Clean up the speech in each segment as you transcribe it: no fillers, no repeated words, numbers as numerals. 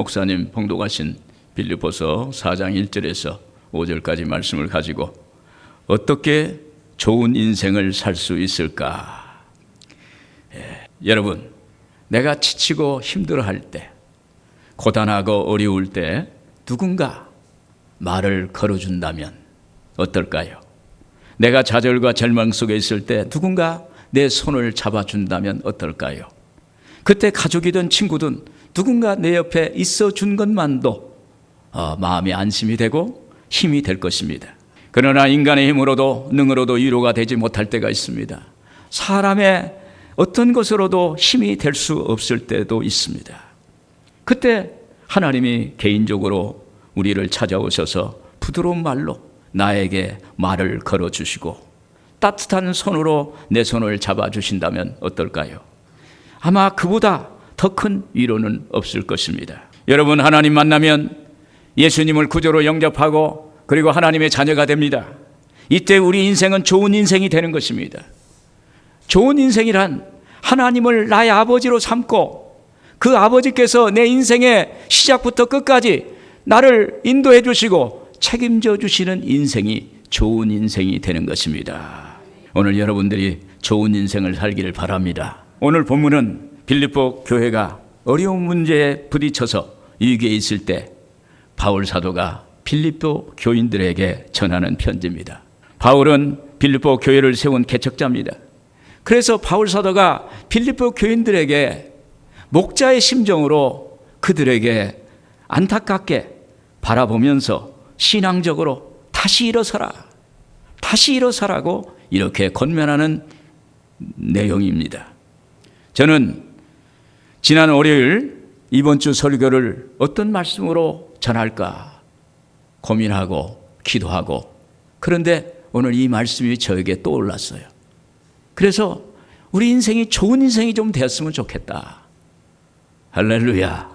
목사님 봉독하신 빌립보서 4장 1절에서 5절까지 말씀을 가지고 어떻게 좋은 인생을 살 수 있을까? 여러분, 내가 지치고 힘들어할 때, 고단하고 어려울 때 누군가 말을 걸어준다면 어떨까요? 내가 좌절과 절망 속에 있을 때 누군가 내 손을 잡아준다면 어떨까요? 그때 가족이든 친구든 누군가 내 옆에 있어 준 것만도 마음이 안심이 되고 힘이 될 것입니다. 그러나 인간의 힘으로도 능으로도 위로가 되지 못할 때가 있습니다. 사람의 어떤 것으로도 힘이 될 수 없을 때도 있습니다. 그때 하나님이 개인적으로 우리를 찾아오셔서 부드러운 말로 나에게 말을 걸어주시고 따뜻한 손으로 내 손을 잡아주신다면 어떨까요? 아마 그보다 더 큰 위로는 없을 것입니다. 여러분, 하나님 만나면 예수님을 구주로 영접하고 그리고 하나님의 자녀가 됩니다. 이때 우리 인생은 좋은 인생이 되는 것입니다. 좋은 인생이란 하나님을 나의 아버지로 삼고 그 아버지께서 내 인생의 시작부터 끝까지 나를 인도해 주시고 책임져 주시는 인생이 좋은 인생이 되는 것입니다. 오늘 여러분들이 좋은 인생을 살기를 바랍니다. 오늘 본문은 빌립보 교회가 어려운 문제에 부딪혀서 위기에 있을 때 바울 사도가 빌립보 교인들에게 전하는 편지입니다. 바울은 빌립보 교회를 세운 개척자입니다. 그래서 바울 사도가 빌립보 교인들에게 목자의 심정으로 그들에게 안타깝게 바라보면서 신앙적으로 다시 일어서라, 다시 일어서라고 이렇게 권면하는 내용입니다. 저는 지난 월요일 이번 주 설교를 어떤 말씀으로 전할까 고민하고 기도하고, 그런데 오늘 이 말씀이 저에게 떠올랐어요. 그래서 우리 인생이 좋은 인생이 좀 되었으면 좋겠다. 할렐루야.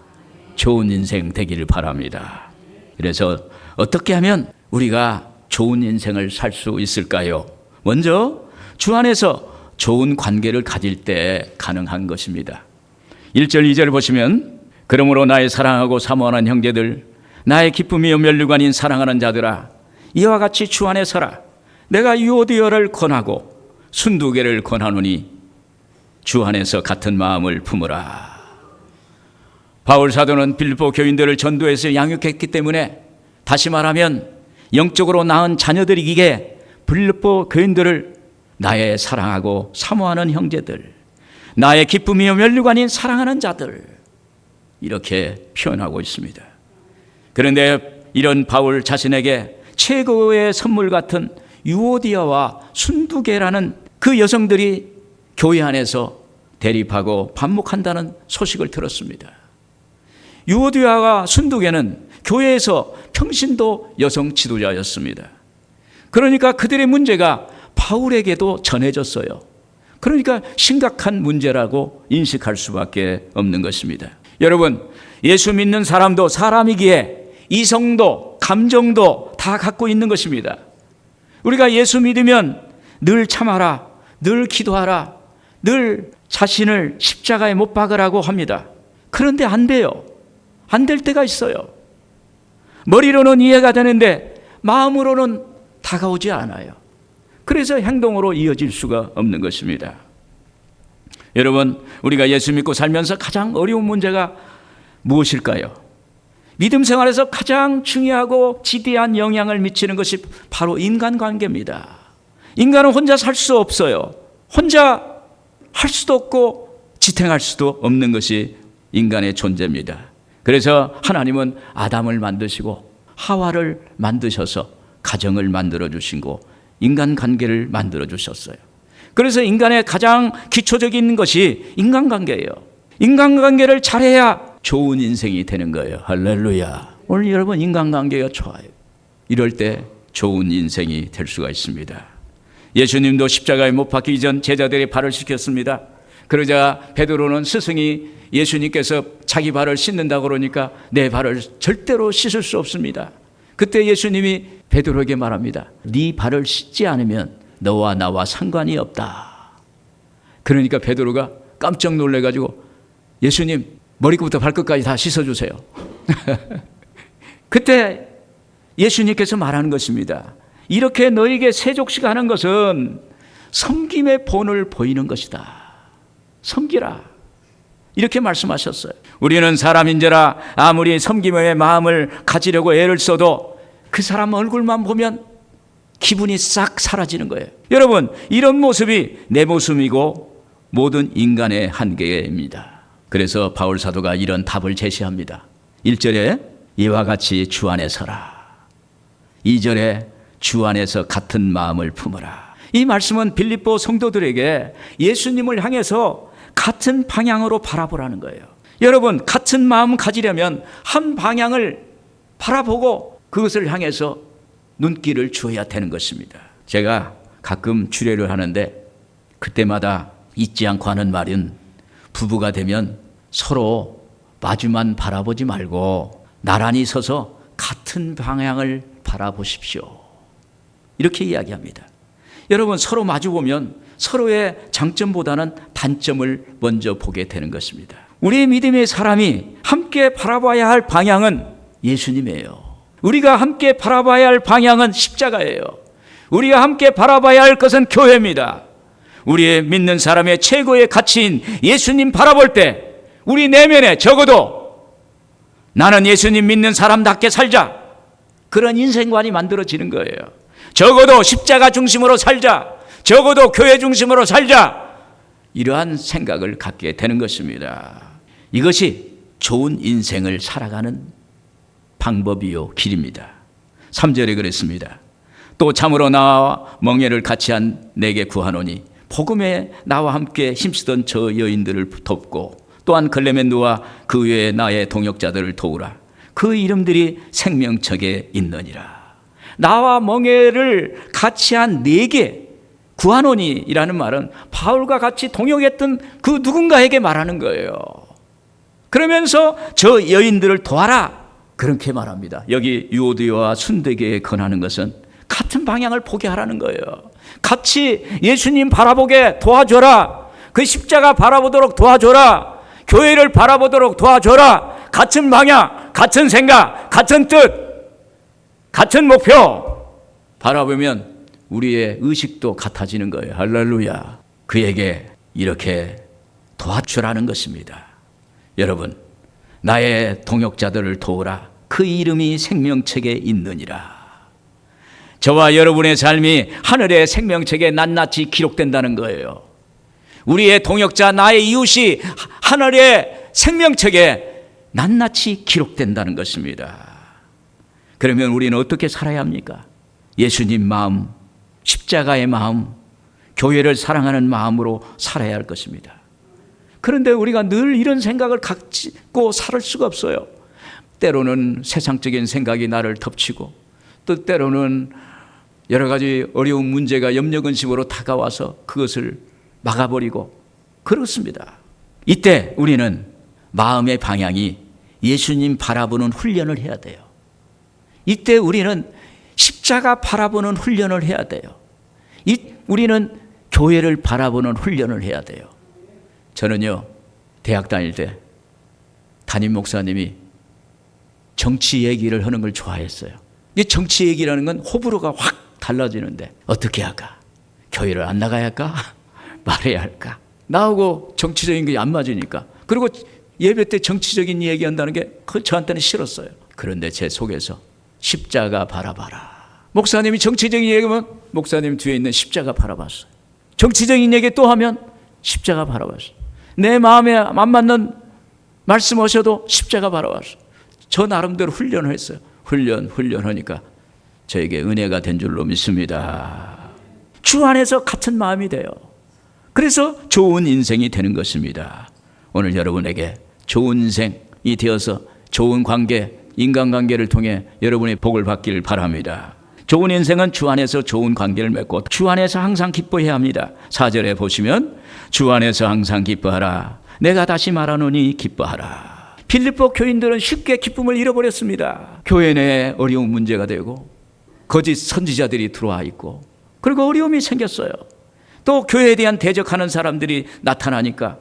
좋은 인생 되기를 바랍니다. 그래서 어떻게 하면 우리가 좋은 인생을 살 수 있을까요? 먼저 주 안에서 좋은 관계를 가질 때 가능한 것입니다. 1절 2절을 보시면, 그러므로 나의 사랑하고 사모하는 형제들, 나의 기쁨이요 면류관인 사랑하는 자들아, 이와 같이 주 안에 서라. 내가 유오디오를 권하고 순두개를 권하노니 주 안에서 같은 마음을 품으라. 바울 사도는 빌립보 교인들을 전도해서 양육했기 때문에, 다시 말하면 영적으로 낳은 자녀들이기에 빌립보 교인들을 나의 사랑하고 사모하는 형제들, 나의 기쁨이요 면류관인 사랑하는 자들, 이렇게 표현하고 있습니다. 그런데 이런 바울 자신에게 최고의 선물 같은 유오디아와 순두개라는 그 여성들이 교회 안에서 대립하고 반목한다는 소식을 들었습니다. 유오디아와 순두개는 교회에서 평신도 여성 지도자였습니다. 그러니까 그들의 문제가 바울에게도 전해졌어요. 그러니까 심각한 문제라고 인식할 수밖에 없는 것입니다. 여러분, 예수 믿는 사람도 사람이기에 이성도 감정도 다 갖고 있는 것입니다. 우리가 예수 믿으면 늘 참아라, 늘 기도하라, 늘 자신을 십자가에 못 박으라고 합니다. 그런데 안 돼요. 안 될 때가 있어요. 머리로는 이해가 되는데 마음으로는 다가오지 않아요. 그래서 행동으로 이어질 수가 없는 것입니다. 여러분, 우리가 예수 믿고 살면서 가장 어려운 문제가 무엇일까요? 믿음 생활에서 가장 중요하고 지대한 영향을 미치는 것이 바로 인간관계입니다. 인간은 혼자 살 수 없어요. 혼자 할 수도 없고 지탱할 수도 없는 것이 인간의 존재입니다. 그래서 하나님은 아담을 만드시고 하와를 만드셔서 가정을 만들어 주시고 인간관계를 만들어 주셨어요. 그래서 인간의 가장 기초적인 것이 인간관계예요. 인간관계를 잘해야 좋은 인생이 되는 거예요. 할렐루야. 오늘 여러분, 인간관계가 좋아요. 이럴 때 좋은 인생이 될 수가 있습니다. 예수님도 십자가에 못 박히기 전 제자들의 발을 씻겼습니다. 그러자 베드로는 스승이 예수님께서 자기 발을 씻는다고 그러니까 내 발을 절대로 씻을 수 없습니다. 그때 예수님이 베드로에게 말합니다. 네 발을 씻지 않으면 너와 나와 상관이 없다. 그러니까 베드로가 깜짝 놀래가지고 예수님, 머리부터 발끝까지 다 씻어주세요. 그때 예수님께서 말하는 것입니다. 이렇게 너에게 세족식 하는 것은 섬김의 본을 보이는 것이다. 섬기라. 이렇게 말씀하셨어요. 우리는 사람인지라 아무리 섬김의 마음을 가지려고 애를 써도 그 사람 얼굴만 보면 기분이 싹 사라지는 거예요. 여러분, 이런 모습이 내 모습이고 모든 인간의 한계입니다. 그래서 바울 사도가 이런 답을 제시합니다. 1절에 이와 같이 주 안에 서라. 2절에 주 안에서 같은 마음을 품으라. 이 말씀은 빌립보 성도들에게 예수님을 향해서 같은 방향으로 바라보라는 거예요. 여러분, 같은 마음 가지려면 한 방향을 바라보고 그것을 향해서 눈길을 주어야 되는 것입니다. 제가 가끔 주례를 하는데 그때마다 잊지 않고 하는 말은 부부가 되면 서로 마주만 바라보지 말고 나란히 서서 같은 방향을 바라보십시오. 이렇게 이야기합니다. 여러분, 서로 마주보면 서로의 장점보다는 단점을 먼저 보게 되는 것입니다. 우리 믿음의 사람이 함께 바라봐야 할 방향은 예수님이에요. 우리가 함께 바라봐야 할 방향은 십자가예요. 우리가 함께 바라봐야 할 것은 교회입니다. 우리의 믿는 사람의 최고의 가치인 예수님 바라볼 때 우리 내면에 적어도 나는 예수님 믿는 사람답게 살자, 그런 인생관이 만들어지는 거예요. 적어도 십자가 중심으로 살자, 적어도 교회 중심으로 살자, 이러한 생각을 갖게 되는 것입니다. 이것이 좋은 인생을 살아가는 방법이요 길입니다. 3절에 그랬습니다. 또 참으로 나와 멍에를 같이 한 내게 구하노니 복음에 나와 함께 힘쓰던 저 여인들을 돕고 또한 걸레멘 누와 그 외에 나의 동역자들을 도우라. 그 이름들이 생명책에 있느니라. 나와 멍에를 같이 한 내게 구하노니라는 말은 바울과 같이 동역했던 그 누군가에게 말하는 거예요. 그러면서 저 여인들을 도와라, 그렇게 말합니다. 여기 유오디아와 순대교에 권하는 것은 같은 방향을 보게 하라는 거예요. 같이 예수님 바라보게 도와줘라. 그 십자가 바라보도록 도와줘라. 교회를 바라보도록 도와줘라. 같은 방향, 같은 생각, 같은 뜻, 같은 목표 바라보면 우리의 의식도 같아지는 거예요. 할렐루야. 그에게 이렇게 도와주라는 것입니다. 여러분, 나의 동역자들을 도우라. 그 이름이 생명책에 있느니라. 저와 여러분의 삶이 하늘의 생명책에 낱낱이 기록된다는 거예요. 우리의 동역자, 나의 이웃이 하늘의 생명책에 낱낱이 기록된다는 것입니다. 그러면 우리는 어떻게 살아야 합니까? 예수님 마음, 십자가의 마음, 교회를 사랑하는 마음으로 살아야 할 것입니다. 그런데 우리가 늘 이런 생각을 갖고 살 수가 없어요. 때로는 세상적인 생각이 나를 덮치고 또 때로는 여러 가지 어려운 문제가 염려근심으로 다가와서 그것을 막아버리고 그렇습니다. 이때 우리는 마음의 방향이 예수님 바라보는 훈련을 해야 돼요. 이때 우리는 십자가 바라보는 훈련을 해야 돼요. 우리는 교회를 바라보는 훈련을 해야 돼요. 저는요, 대학 다닐 때 담임 목사님이 정치 얘기를 하는 걸 좋아했어요. 이 정치 얘기라는 건 호불호가 확 달라지는데 어떻게 할까? 교회를 안 나가야 할까? 말해야 할까? 나하고 정치적인 게 안 맞으니까. 그리고 예배 때 정치적인 얘기 한다는 게 저한테는 싫었어요. 그런데 제 속에서 십자가 바라봐라. 목사님이 정치적인 얘기하면 목사님 뒤에 있는 십자가 바라봤어요. 정치적인 얘기 또 하면 십자가 바라봤어요. 내 마음에 안 맞는 말씀하셔도 십자가 바라봤어요. 저 나름대로 훈련을 했어요. 훈련하니까 저에게 은혜가 된 줄로 믿습니다. 주 안에서 같은 마음이 돼요. 그래서 좋은 인생이 되는 것입니다. 오늘 여러분에게 좋은 인생이 되어서 좋은 관계, 인간관계를 통해 여러분의 복을 받기를 바랍니다. 좋은 인생은 주 안에서 좋은 관계를 맺고 주 안에서 항상 기뻐해야 합니다. 4절에 보시면 주 안에서 항상 기뻐하라. 내가 다시 말하노니 기뻐하라. 빌립보 교인들은 쉽게 기쁨을 잃어버렸습니다. 교회 내에 어려운 문제가 되고 거짓 선지자들이 들어와 있고 그리고 어려움이 생겼어요. 또 교회에 대한 대적하는 사람들이 나타나니까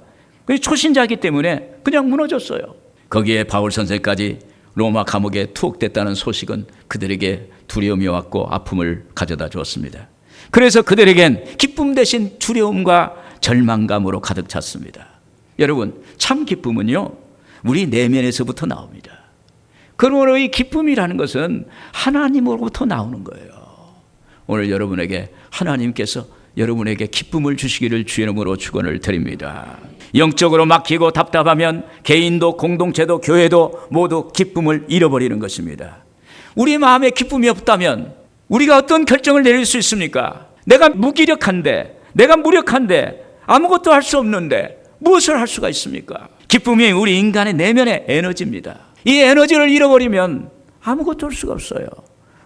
초신자이기 때문에 그냥 무너졌어요. 거기에 바울 선생까지 로마 감옥에 투옥됐다는 소식은 그들에게 두려움이 왔고 아픔을 가져다 주었습니다. 그래서 그들에겐 기쁨 대신 두려움과 절망감으로 가득 찼습니다. 여러분, 참 기쁨은요, 우리 내면에서부터 나옵니다. 그러므로 이 기쁨이라는 것은 하나님으로부터 나오는 거예요. 오늘 여러분에게 하나님께서 여러분에게 기쁨을 주시기를 주의 이름으로 축원을 드립니다. 영적으로 막히고 답답하면 개인도 공동체도 교회도 모두 기쁨을 잃어버리는 것입니다. 우리 마음에 기쁨이 없다면 우리가 어떤 결정을 내릴 수 있습니까? 내가 무기력한데, 내가 무력한데, 아무것도 할 수 없는데 무엇을 할 수가 있습니까? 기쁨이 우리 인간의 내면의 에너지입니다. 이 에너지를 잃어버리면 아무것도 할 수가 없어요.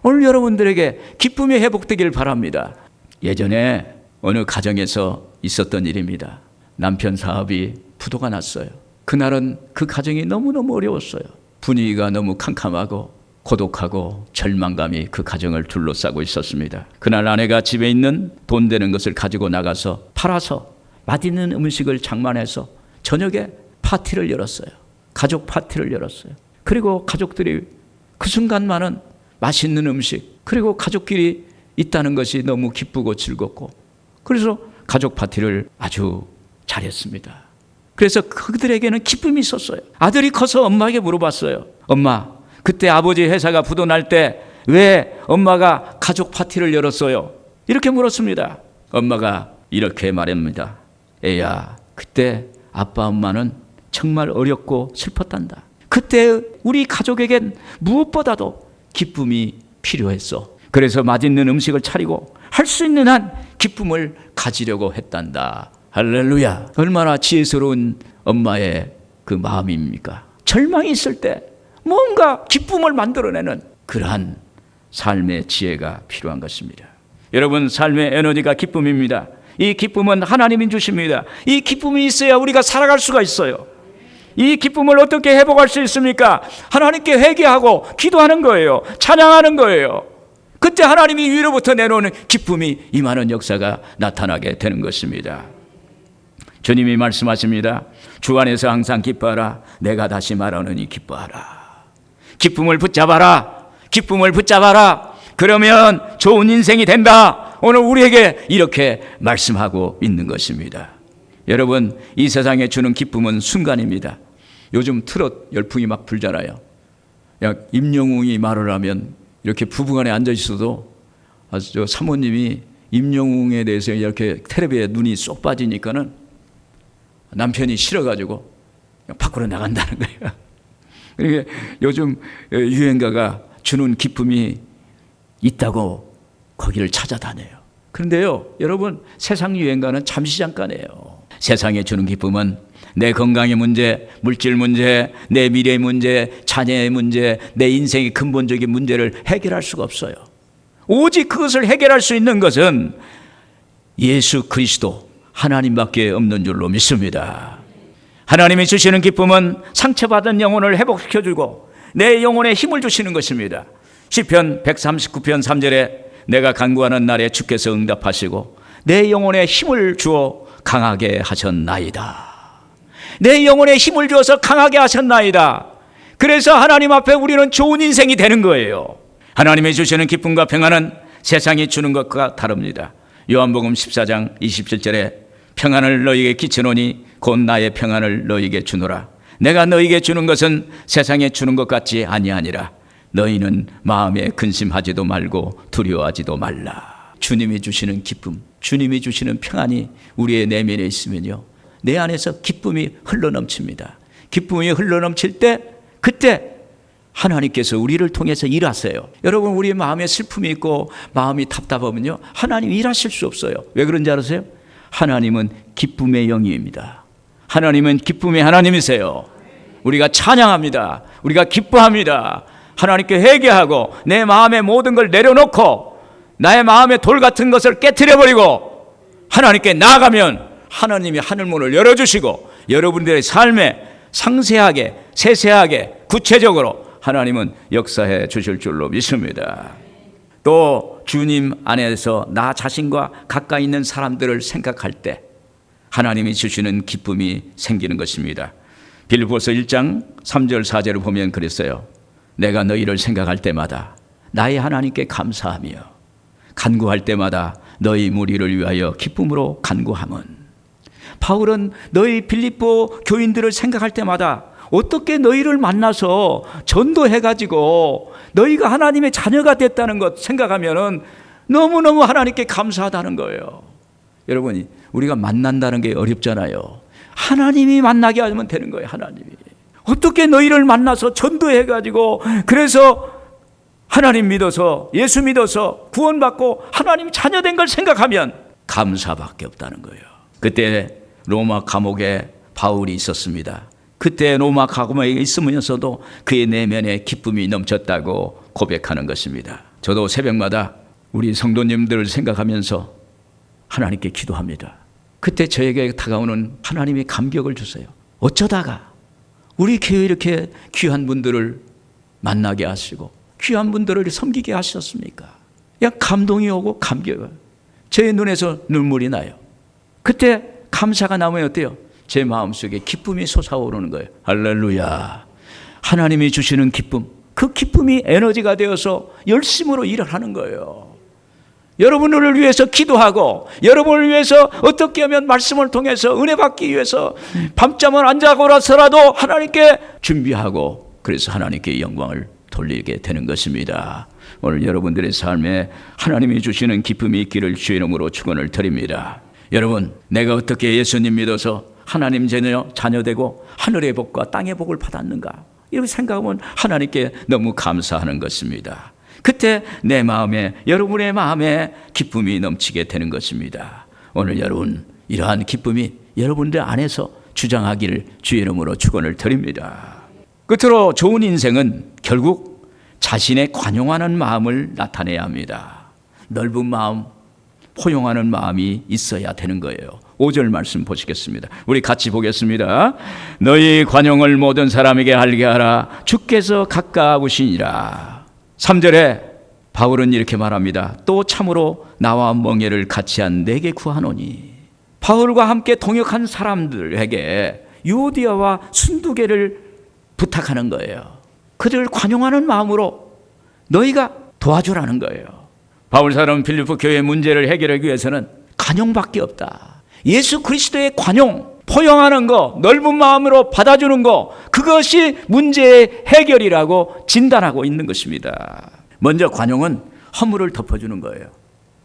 오늘 여러분들에게 기쁨이 회복되길 바랍니다. 예전에 어느 가정에서 있었던 일입니다. 남편 사업이 부도가 났어요. 그날은 그 가정이 너무너무 어려웠어요. 분위기가 너무 캄캄하고 고독하고 절망감이 그 가정을 둘러싸고 있었습니다. 그날 아내가 집에 있는 돈 되는 것을 가지고 나가서 팔아서 맛있는 음식을 장만해서 저녁에 파티를 열었어요. 가족 파티를 열었어요. 그리고 가족들이 그 순간만은 맛있는 음식, 그리고 가족끼리 있다는 것이 너무 기쁘고 즐겁고, 그래서 가족 파티를 아주 잘했습니다. 그래서 그들에게는 기쁨이 있었어요. 아들이 커서 엄마에게 물어봤어요. 엄마, 그때 아버지 회사가 부도 날 때 왜 엄마가 가족 파티를 열었어요? 이렇게 물었습니다. 엄마가 이렇게 말합니다. 애야, 그때 아빠 엄마는 정말 어렵고 슬펐단다. 그때 우리 가족에겐 무엇보다도 기쁨이 필요했어. 그래서 맛있는 음식을 차리고 할 수 있는 한 기쁨을 가지려고 했단다. 할렐루야. 얼마나 지혜스러운 엄마의 그 마음입니까? 절망이 있을 때 뭔가 기쁨을 만들어내는 그러한 삶의 지혜가 필요한 것입니다. 여러분, 삶의 에너지가 기쁨입니다. 이 기쁨은 하나님이 주십니다. 이 기쁨이 있어야 우리가 살아갈 수가 있어요. 이 기쁨을 어떻게 회복할 수 있습니까? 하나님께 회개하고 기도하는 거예요. 찬양하는 거예요. 그때 하나님이 위로부터 내려오는 기쁨이 임하는 역사가 나타나게 되는 것입니다. 주님이 말씀하십니다. 주 안에서 항상 기뻐하라. 내가 다시 말하노니 기뻐하라. 기쁨을 붙잡아라. 기쁨을 붙잡아라. 그러면 좋은 인생이 된다. 오늘 우리에게 이렇게 말씀하고 있는 것입니다. 여러분, 이 세상에 주는 기쁨은 순간입니다. 요즘 트롯 열풍이 막 불잖아요. 임영웅이 말을 하면 이렇게 부부간에 앉아 있어도 저 사모님이 임영웅에 대해서 이렇게 텔레비에 눈이 쏙 빠지니까는 남편이 싫어가지고 밖으로 나간다는 거예요. 그러니까 요즘 유행가가 주는 기쁨이 있다고 거기를 찾아다녀요. 그런데요, 여러분, 세상 유행가는 잠시 잠깐이에요. 세상에 주는 기쁨은 내 건강의 문제, 물질 문제, 내 미래의 문제, 자녀의 문제, 내 인생의 근본적인 문제를 해결할 수가 없어요. 오직 그것을 해결할 수 있는 것은 예수 그리스도 하나님밖에 없는 줄로 믿습니다. 하나님이 주시는 기쁨은 상처받은 영혼을 회복시켜주고 내 영혼에 힘을 주시는 것입니다. 시편 139편 3절에 내가 간구하는 날에 주께서 응답하시고 내 영혼에 힘을 주어 강하게 하셨나이다. 내 영혼에 힘을 주어서 강하게 하셨나이다. 그래서 하나님 앞에 우리는 좋은 인생이 되는 거예요. 하나님이 주시는 기쁨과 평안은 세상이 주는 것과 다릅니다. 요한복음 14장 27절에 평안을 너희에게 끼치노니 곧 나의 평안을 너희에게 주노라. 내가 너희에게 주는 것은 세상에 주는 것 같지 아니하니라. 너희는 마음에 근심하지도 말고 두려워하지도 말라. 주님이 주시는 기쁨, 주님이 주시는 평안이 우리의 내면에 있으면요, 내 안에서 기쁨이 흘러넘칩니다. 기쁨이 흘러넘칠 때 그때 하나님께서 우리를 통해서 일하세요. 여러분, 우리 마음에 슬픔이 있고 마음이 답답하면요, 하나님이 일하실 수 없어요. 왜 그런지 아세요? 하나님은 기쁨의 영이입니다. 하나님은 기쁨의 하나님이세요. 우리가 찬양합니다. 우리가 기뻐합니다. 하나님께 회개하고 내 마음의 모든 걸 내려놓고 나의 마음의 돌 같은 것을 깨트려버리고 하나님께 나아가면 하나님이 하늘문을 열어주시고 여러분들의 삶에 상세하게, 세세하게, 구체적으로 하나님은 역사해 주실 줄로 믿습니다. 또 주님 안에서 나 자신과 가까이 있는 사람들을 생각할 때 하나님이 주시는 기쁨이 생기는 것입니다. 빌립보서 1장 3절 4절을 보면 그랬어요. 내가 너희를 생각할 때마다 나의 하나님께 감사하며 간구할 때마다 너희 무리를 위하여 기쁨으로 간구함은. 바울은 너희 빌립보 교인들을 생각할 때마다 어떻게 너희를 만나서 전도해가지고 너희가 하나님의 자녀가 됐다는 것 생각하면 너무너무 하나님께 감사하다는 거예요. 여러분, 우리가 만난다는 게 어렵잖아요. 하나님이 만나게 하면 되는 거예요. 하나님이 어떻게 너희를 만나서 전도해가지고 그래서 하나님 믿어서 예수 믿어서 구원받고 하나님 자녀된 걸 생각하면 감사밖에 없다는 거예요. 그때 로마 감옥에 바울이 있었습니다. 그때 로마 감옥에 있으면서도 그의 내면에 기쁨이 넘쳤다고 고백하는 것입니다. 저도 새벽마다 우리 성도님들을 생각하면서 하나님께 기도합니다. 그때 저에게 다가오는 하나님의 감격을 주세요. 어쩌다가 우리 교회에 이렇게 귀한 분들을 만나게 하시고 귀한 분들을 섬기게 하셨습니까? 그냥 감동이 오고 감격을. 제 눈에서 눈물이 나요. 그때 감사가 나면 어때요? 제 마음속에 기쁨이 솟아오르는 거예요. 할렐루야. 하나님이 주시는 기쁨, 그 기쁨이 에너지가 되어서 열심으로 일을 하는 거예요. 여러분을 위해서 기도하고 여러분을 위해서 어떻게 하면 말씀을 통해서 은혜 받기 위해서 밤잠을 안 자고라서라도 하나님께 준비하고 그래서 하나님께 영광을 돌리게 되는 것입니다. 오늘 여러분들의 삶에 하나님이 주시는 기쁨이 있기를 주의 이름으로 축원을 드립니다. 여러분, 내가 어떻게 예수님 믿어서 하나님 자녀되고 하늘의 복과 땅의 복을 받았는가? 이렇게 생각하면 하나님께 너무 감사하는 것입니다. 그때 내 마음에, 여러분의 마음에 기쁨이 넘치게 되는 것입니다. 오늘 여러분, 이러한 기쁨이 여러분들 안에서 주장하기를 주의 이름으로 축원을 드립니다. 끝으로 좋은 인생은 결국 자신의 관용하는 마음을 나타내야 합니다. 넓은 마음, 포용하는 마음이 있어야 되는 거예요. 5절 말씀 보시겠습니다. 우리 같이 보겠습니다. 너희 관용을 모든 사람에게 알게 하라. 주께서 가까우시니라. 3절에 바울은 이렇게 말합니다. 또 참으로 나와 멍에를 같이 한 내게 구하노니. 바울과 함께 동역한 사람들에게 유오디아와 순두개를 부탁하는 거예요. 그들을 관용하는 마음으로 너희가 도와주라는 거예요. 바울 사람 빌립보 교회 문제를 해결하기 위해서는 관용밖에 없다. 예수 그리스도의 관용, 포용하는 거, 넓은 마음으로 받아주는 거, 그것이 문제의 해결이라고 진단하고 있는 것입니다. 먼저 관용은 허물을 덮어주는 거예요.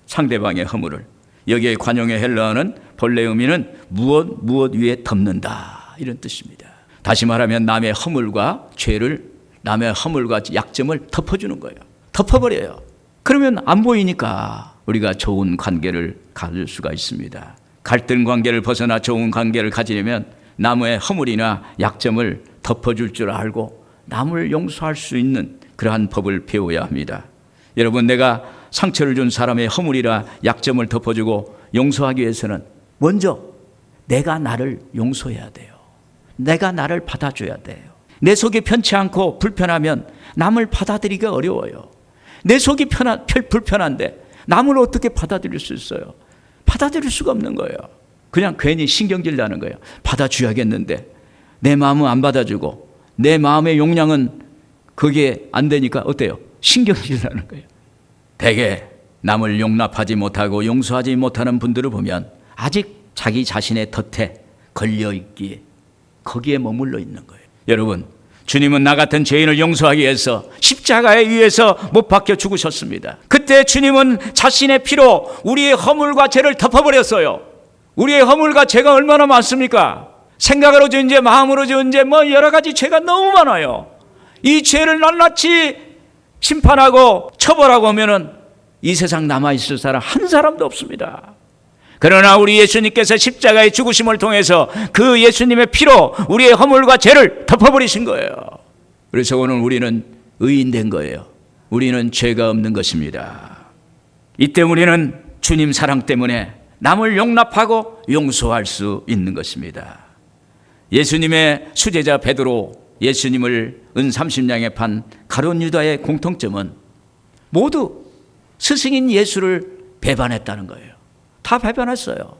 상대방의 허물을. 여기에 관용의 헬라어는 본래 의미는 무엇 위에 덮는다, 이런 뜻입니다. 다시 말하면 남의 허물과 죄를, 남의 허물과 약점을 덮어주는 거예요. 덮어버려요. 그러면 안 보이니까 우리가 좋은 관계를 가질 수가 있습니다. 갈등 관계를 벗어나 좋은 관계를 가지려면 남의 허물이나 약점을 덮어줄 줄 알고 남을 용서할 수 있는 그러한 법을 배워야 합니다. 여러분, 내가 상처를 준 사람의 허물이나 약점을 덮어주고 용서하기 위해서는 먼저 내가 나를 용서해야 돼요. 내가 나를 받아줘야 돼요. 내 속이 편치 않고 불편하면 남을 받아들이기가 어려워요. 내 속이 불편한데 남을 어떻게 받아들일 수 있어요? 받아들일 수가 없는 거예요. 그냥 괜히 신경질 나는 거예요. 받아줘야겠는데 내 마음은 안 받아주고 내 마음의 용량은 그게 안 되니까 어때요? 신경질 나는 거예요. 대개 남을 용납하지 못하고 용서하지 못하는 분들을 보면 아직 자기 자신의 덫에 걸려있기에 거기에 머물러 있는 거예요. 여러분, 주님은 나 같은 죄인을 용서하기 위해서 십자가에 의해서 못 박혀 죽으셨습니다. 그때 주님은 자신의 피로 우리의 허물과 죄를 덮어버렸어요. 우리의 허물과 죄가 얼마나 많습니까? 생각으로 지은 죄, 마음으로 지은 죄, 여러 가지 죄가 너무 많아요. 이 죄를 낱낱이 심판하고 처벌하고 하면은 이 세상 남아있을 사람 한 사람도 없습니다. 그러나 우리 예수님께서 십자가의 죽으심을 통해서 그 예수님의 피로 우리의 허물과 죄를 덮어버리신 거예요. 그래서 오늘 우리는 의인된 거예요. 우리는 죄가 없는 것입니다. 이때 우리는 주님 사랑 때문에 남을 용납하고 용서할 수 있는 것입니다. 예수님의 수제자 베드로, 예수님을 은 30냥에 판 가룟 유다의 공통점은 모두 스승인 예수를 배반했다는 거예요. 다 배반했어요.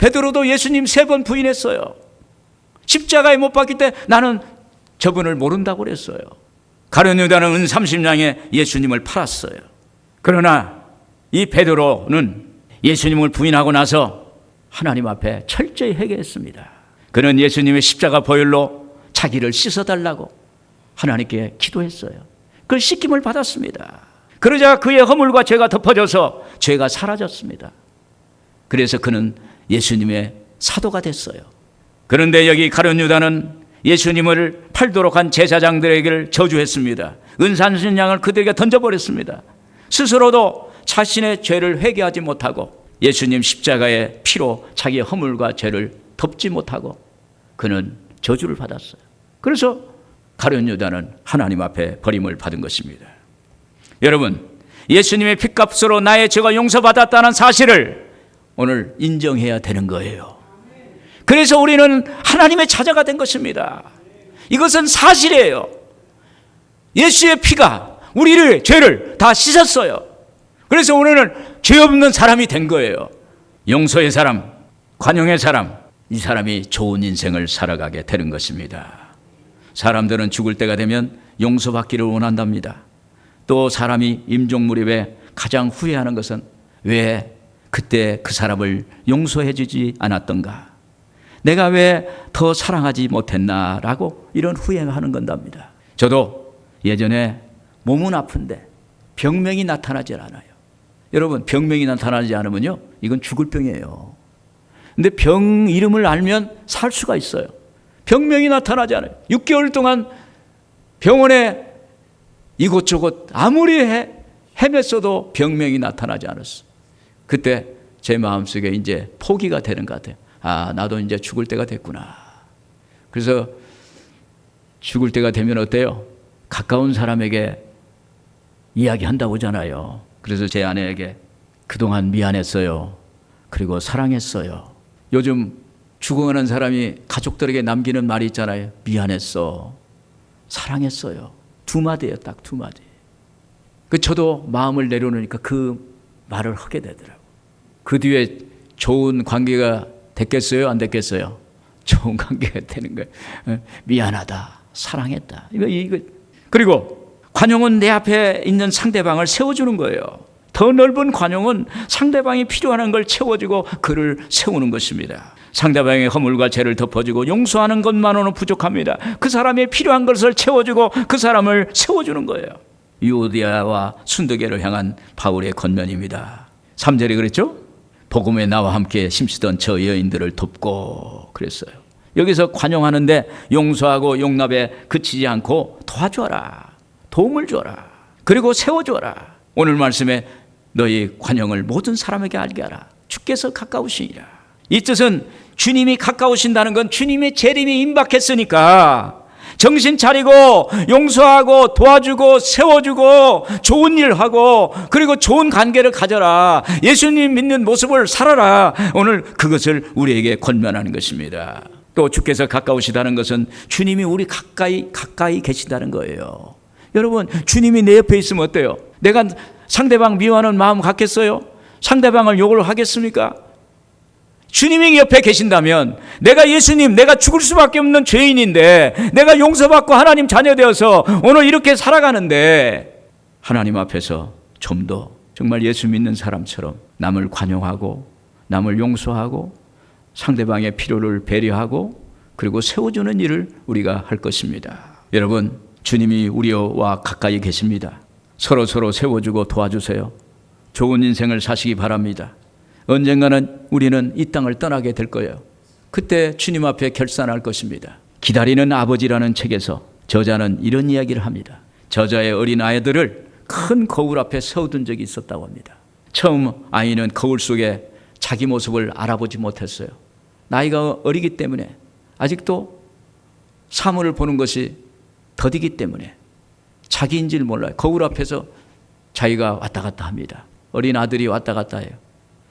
베드로도 예수님 3번 부인했어요. 십자가에 못 박힐 때 나는 저분을 모른다고 그랬어요. 가룟 유다는 은 30냥에 예수님을 팔았어요. 그러나 이 베드로는 예수님을 부인하고 나서 하나님 앞에 철저히 회개했습니다. 그는 예수님의 십자가 보혈로 자기를 씻어달라고 하나님께 기도했어요. 그 씻김을 받았습니다. 그러자 그의 허물과 죄가 덮어져서 죄가 사라졌습니다. 그래서 그는 예수님의 사도가 됐어요. 그런데 여기 가룟 유다는 예수님을 팔도록 한 제사장들에게 저주했습니다. 은산신양을 그들에게 던져버렸습니다. 스스로도 자신의 죄를 회개하지 못하고 예수님 십자가의 피로 자기의 허물과 죄를 덮지 못하고 그는 저주를 받았어요. 그래서 가룟 유다는 하나님 앞에 버림을 받은 것입니다. 여러분, 예수님의 피값으로 나의 죄가 용서받았다는 사실을 오늘 인정해야 되는 거예요. 그래서 우리는 하나님의 자녀가 된 것입니다. 이것은 사실이에요. 예수의 피가 우리를 죄를 다 씻었어요. 그래서 우리는 죄 없는 사람이 된 거예요. 용서의 사람, 관용의 사람, 이 사람이 좋은 인생을 살아가게 되는 것입니다. 사람들은 죽을 때가 되면 용서받기를 원한답니다. 또 사람이 임종무렵에 가장 후회하는 것은 왜 그때 그 사람을 용서해 주지 않았던가, 내가 왜 더 사랑하지 못했나라고 이런 후회하는 건답니다. 저도 예전에 몸은 아픈데 병명이 나타나질 않아요. 여러분, 병명이 나타나지 않으면요, 이건 죽을 병이에요. 근데 병 이름을 알면 살 수가 있어요. 병명이 나타나지 않아요. 6개월 동안 병원에 이곳저곳 아무리 헤맸어도 병명이 나타나지 않았어. 그때 제 마음속에 이제 포기가 되는 것 같아요. 아, 나도 이제 죽을 때가 됐구나. 그래서 죽을 때가 되면 어때요? 가까운 사람에게 이야기한다고 하잖아요. 그래서 제 아내에게 그동안 미안했어요. 그리고 사랑했어요. 요즘 죽어가는 사람이 가족들에게 남기는 말이 있잖아요. 미안했어. 사랑했어요. 2마디예요. 딱 2마디. 저도 마음을 내려놓으니까 그 말을 하게 되더라고요. 그 뒤에 좋은 관계가 됐겠어요? 안 됐겠어요? 좋은 관계가 되는 거예요. 미안하다. 사랑했다. 이거. 그리고 관용은 내 앞에 있는 상대방을 세워주는 거예요. 더 넓은 관용은 상대방이 필요한 걸 채워주고 그를 세우는 것입니다. 상대방의 허물과 죄를 덮어주고 용서하는 것만으로는 부족합니다. 그 사람의 필요한 것을 채워주고 그 사람을 세워주는 거예요. 유오디아와 순두계를 향한 바울의 권면입니다. 3절에 그랬죠? 복음에 나와 함께 힘쓰던 저 여인들을 돕고 그랬어요. 여기서 관용하는데 용서하고 용납에 그치지 않고 도와줘라. 도움을 줘라. 그리고 세워줘라. 오늘 말씀에 너희 관용을 모든 사람에게 알게 하라. 주께서 가까우시니라. 이 뜻은 주님이 가까우신다는 건 주님의 재림이 임박했으니까 정신 차리고 용서하고 도와주고 세워주고 좋은 일 하고 그리고 좋은 관계를 가져라. 예수님 믿는 모습을 살아라. 오늘 그것을 우리에게 권면하는 것입니다. 또 주께서 가까우시다는 것은 주님이 우리 가까이 계시다는 거예요. 여러분, 주님이 내 옆에 있으면 어때요? 내가 상대방 미워하는 마음 갖겠어요? 상대방을 욕을 하겠습니까? 주님이 옆에 계신다면 내가 예수님, 내가 죽을 수밖에 없는 죄인인데 내가 용서받고 하나님 자녀 되어서 오늘 이렇게 살아가는데 하나님 앞에서 좀 더 정말 예수 믿는 사람처럼 남을 관용하고 남을 용서하고 상대방의 필요를 배려하고 그리고 세워주는 일을 우리가 할 것입니다. 여러분, 주님이 우리와 가까이 계십니다. 서로 세워주고 도와주세요. 좋은 인생을 사시기 바랍니다. 언젠가는 우리는 이 땅을 떠나게 될 거예요. 그때 주님 앞에 결산할 것입니다. 기다리는 아버지라는 책에서 저자는 이런 이야기를 합니다. 저자의 어린 아이들을 큰 거울 앞에 세워둔 적이 있었다고 합니다. 처음 아이는 거울 속에 자기 모습을 알아보지 못했어요. 나이가 어리기 때문에 아직도 사물을 보는 것이 더디기 때문에 자기인지를 몰라요. 거울 앞에서 자기가 왔다 갔다 합니다. 어린 아들이 왔다 갔다 해요.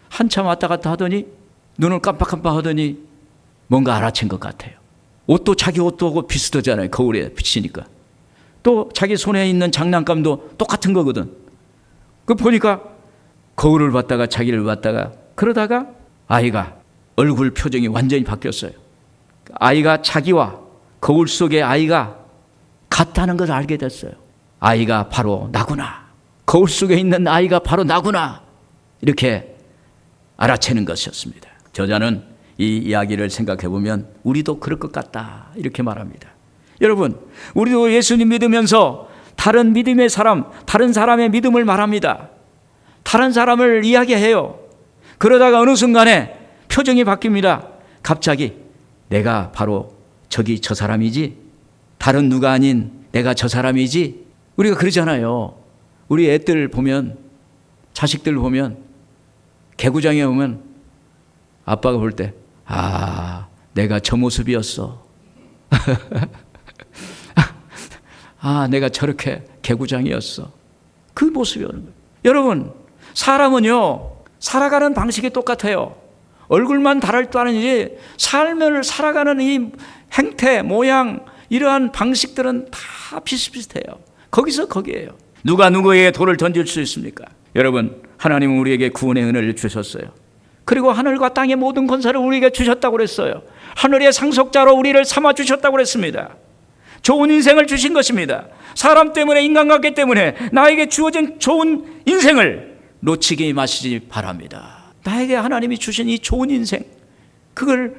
한참 왔다 갔다 하더니 눈을 깜빡깜빡 하더니 뭔가 알아챈 것 같아요. 옷도 자기 옷도 비슷하잖아요. 거울에 비치니까. 또 자기 손에 있는 장난감도 똑같은 거거든. 그 보니까 거울을 봤다가 자기를 봤다가 그러다가 아이가 얼굴 표정이 완전히 바뀌었어요. 아이가 자기와 거울 속의 아이가 같다는 것을 알게 됐어요. 아이가 바로 나구나. 거울 속에 있는 아이가 바로 나구나. 이렇게 알아채는 것이었습니다. 저자는 이 이야기를 생각해 보면 우리도 그럴 것 같다 이렇게 말합니다. 여러분, 우리도 예수님 믿으면서 다른 믿음의 사람, 다른 사람의 믿음을 말합니다. 다른 사람을 이야기해요. 그러다가 어느 순간에 표정이 바뀝니다. 갑자기 내가 바로 저기 저 사람이지, 다른 누가 아닌 내가 저 사람이지. 우리가 그러잖아요. 우리 애들 보면, 자식들 보면, 개구장에 오면 아빠가 볼 때 내가 저 모습이었어. 내가 저렇게 개구장이었어. 그 모습이었는 거예요. 여러분, 사람은요 살아가는 방식이 똑같아요. 얼굴만 다를 줄 아는지 삶을 살아가는 이 행태, 모양, 이러한 방식들은 다 비슷비슷해요. 거기서 거기에요. 누가 누구에게 돌을 던질 수 있습니까? 여러분, 하나님은 우리에게 구원의 은혜를 주셨어요. 그리고 하늘과 땅의 모든 권세를 우리에게 주셨다고 그랬어요. 하늘의 상속자로 우리를 삼아 주셨다고 그랬습니다. 좋은 인생을 주신 것입니다. 사람 때문에, 인간관계 때문에 나에게 주어진 좋은 인생을 놓치지 마시기 바랍니다. 나에게 하나님이 주신 이 좋은 인생, 그걸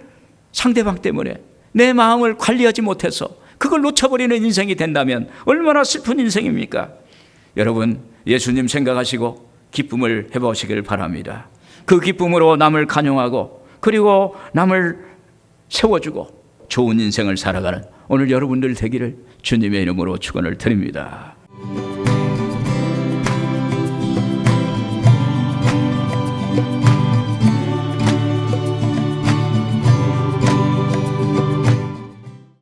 상대방 때문에 내 마음을 관리하지 못해서 그걸 놓쳐버리는 인생이 된다면 얼마나 슬픈 인생입니까? 여러분, 예수님 생각하시고 기쁨을 해보시길 바랍니다. 그 기쁨으로 남을 간용하고 그리고 남을 세워주고 좋은 인생을 살아가는 오늘 여러분들 되기를 주님의 이름으로 축원을 드립니다.